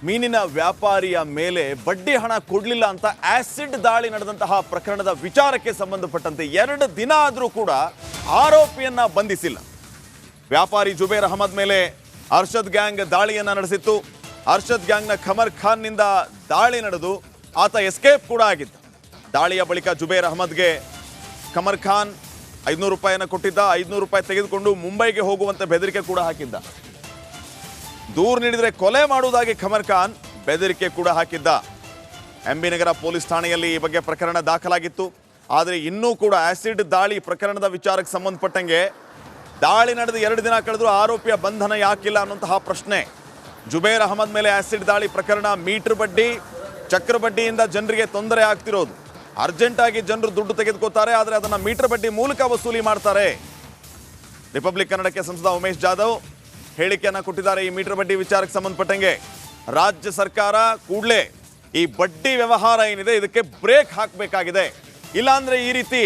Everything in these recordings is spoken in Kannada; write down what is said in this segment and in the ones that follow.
ಮೀನಿನ ವ್ಯಾಪಾರಿಯ ಮೇಲೆ ಬಡ್ಡಿ ಹಣ ಕೊಡಲಿಲ್ಲ ಅಂತ ಆಸಿಡ್ ದಾಳಿ ನಡೆದಂತಹ ಪ್ರಕರಣದ ವಿಚಾರಕ್ಕೆ ಸಂಬಂಧಪಟ್ಟಂತೆ 2 ದಿನ ಆದರೂ ಕೂಡ ಆರೋಪಿಯನ್ನ ಬಂಧಿಸಿಲ್ಲ. ವ್ಯಾಪಾರಿ ಜುಬೇರ್ ಅಹಮದ್ ಮೇಲೆ ಅರ್ಷದ್ ಗ್ಯಾಂಗ್ ದಾಳಿಯನ್ನ ನಡೆಸಿತ್ತು. ಅರ್ಷದ್ ಗ್ಯಾಂಗ್ನ ಖಮರ್ ಖಾನ್ನಿಂದ ದಾಳಿ ನಡೆದು ಆತ ಎಸ್ಕೇಪ್ ಕೂಡ ಆಗಿದ್ದ. ದಾಳಿಯ ಬಳಿಕ ಜುಬೇರ್ ಅಹಮದ್ಗೆ ಖಮರ್ ಖಾನ್ 500 ರೂಪಾಯಿಯನ್ನು ಕೊಟ್ಟಿದ್ದ. 500 ರೂಪಾಯಿ ತೆಗೆದುಕೊಂಡು ಮುಂಬೈಗೆ ಹೋಗುವಂತೆ ಬೆದರಿಕೆ ಕೂಡ ಹಾಕಿದ್ದ. ದೂರು ನೀಡಿದರೆ ಕೊಲೆ ಮಾಡುವುದಾಗಿ ಖಮರ್ ಖಾನ್ ಬೆದರಿಕೆ ಕೂಡ ಹಾಕಿದ್ದ. ಎಂಬಿ ನಗರ ಪೊಲೀಸ್ ಠಾಣೆಯಲ್ಲಿ ಈ ಬಗ್ಗೆ ಪ್ರಕರಣ ದಾಖಲಾಗಿತ್ತು. ಆದರೆ ಇನ್ನೂ ಕೂಡ ಆಸಿಡ್ ದಾಳಿ ಪ್ರಕರಣದ ವಿಚಾರಕ್ಕೆ ಸಂಬಂಧಪಟ್ಟಂಗೆ ದಾಳಿ ನಡೆದು 2 ದಿನ ಕಳೆದರೂ ಆರೋಪಿಯ ಬಂಧನ ಯಾಕಿಲ್ಲ ಅನ್ನುವಂತಹ ಪ್ರಶ್ನೆ. ಜುಬೇರ್ ಅಹಮದ್ ಮೇಲೆ ಆಸಿಡ್ ದಾಳಿ ಪ್ರಕರಣ ಮೀಟರ್ ಬಡ್ಡಿ, ಚಕ್ರ ಬಡ್ಡಿಯಿಂದ ಜನರಿಗೆ ತೊಂದರೆ ಆಗ್ತಿರೋದು. ಅರ್ಜೆಂಟಾಗಿ ಜನರು ದುಡ್ಡು ತೆಗೆದುಕೋತಾರೆ, ಆದರೆ ಅದನ್ನು ಮೀಟರ್ ಬಡ್ಡಿ ಮೂಲಕ ವಸೂಲಿ ಮಾಡ್ತಾರೆ. ರಿಪಬ್ಲಿಕ್ ಕನ್ನಡಕ್ಕೆ ಸಂಸದ ಉಮೇಶ್ ಜಾಧವ್ ಹೇಳಿಕೆಯನ್ನು ಕೊಟ್ಟಿದ್ದಾರೆ. ಈ ಮೀಟರ್ ಬಡ್ಡಿ ವಿಚಾರಕ್ಕೆ ಸಂಬಂಧಪಟ್ಟಂಗೆ ರಾಜ್ಯ ಸರ್ಕಾರ ಕೂಡಲೇ ಈ ಬಡ್ಡಿ ವ್ಯವಹಾರ ಏನಿದೆ ಇದಕ್ಕೆ ಬ್ರೇಕ್ ಹಾಕಬೇಕಾಗಿದೆ. ಇಲ್ಲಾಂದ್ರೆ ಈ ರೀತಿ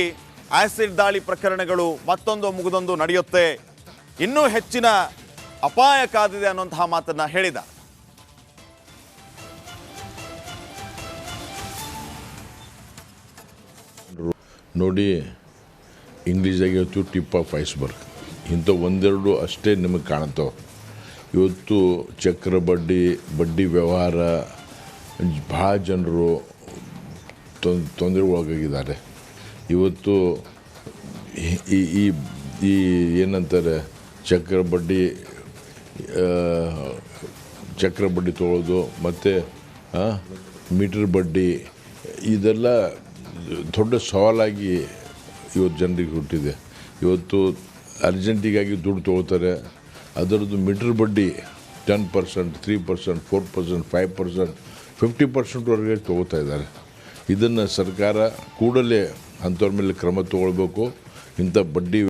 ಆಸಿಡ್ ದಾಳಿ ಪ್ರಕರಣಗಳು ಮತ್ತೊಂದು ಮುಗಿದೊಂದು ನಡೆಯುತ್ತೆ, ಇನ್ನೂ ಹೆಚ್ಚಿನ ಅಪಾಯ ಕಾದಿದೆ ಅನ್ನುವಂತಹ ಮಾತನ್ನ ಹೇಳಿದ. ನೋಡಿ, ಇಂಗ್ಲೀಷಾಗಿ ಇವತ್ತು ಟಿಪ್ ಆಫ್ ಐಸ್ಬರ್ಗ್ ಇಂಥ ಒಂದೆರಡು ಅಷ್ಟೇ ನಿಮಗೆ ಕಾಣುತ್ತವೆ. ಇವತ್ತು ಚಕ್ರ ಬಡ್ಡಿ ವ್ಯವಹಾರ ಭಾಳ ಜನರು ತೊಂದರೆ ಒಳಗಾಗಿದ್ದಾರೆ. ಇವತ್ತು ಈ ಏನಂತಾರೆ ಚಕ್ರ ಬಡ್ಡಿ ತೊಗೊಳ್ಳೋದು ಮತ್ತು ಮೀಟರ್ ಬಡ್ಡಿ ಇದೆಲ್ಲ ದೊಡ್ಡ ಸವಾಲಾಗಿ ಇವತ್ತು ಜನರಿಗೆ ಹುಟ್ಟಿದೆ. ಇವತ್ತು ಅರ್ಜೆಂಟಿಗಾಗಿ ದುಡ್ಡು ತೊಗೊಳ್ತಾರೆ, ಅದರದ್ದು ಮೀಟರ್ ಬಡ್ಡಿ 10%, 3%, 4%, 5%, 50%ವರೆಗೆ ತೊಗೋತಾ ಇದ್ದಾರೆ. ಇದನ್ನು ಸರ್ಕಾರ ಕೂಡಲೇ ಅಂಥವ್ರ ಮೇಲೆ ಕ್ರಮ ತೊಗೊಳ್ಬೇಕು. ಇಂಥ ಬಡ್ಡಿ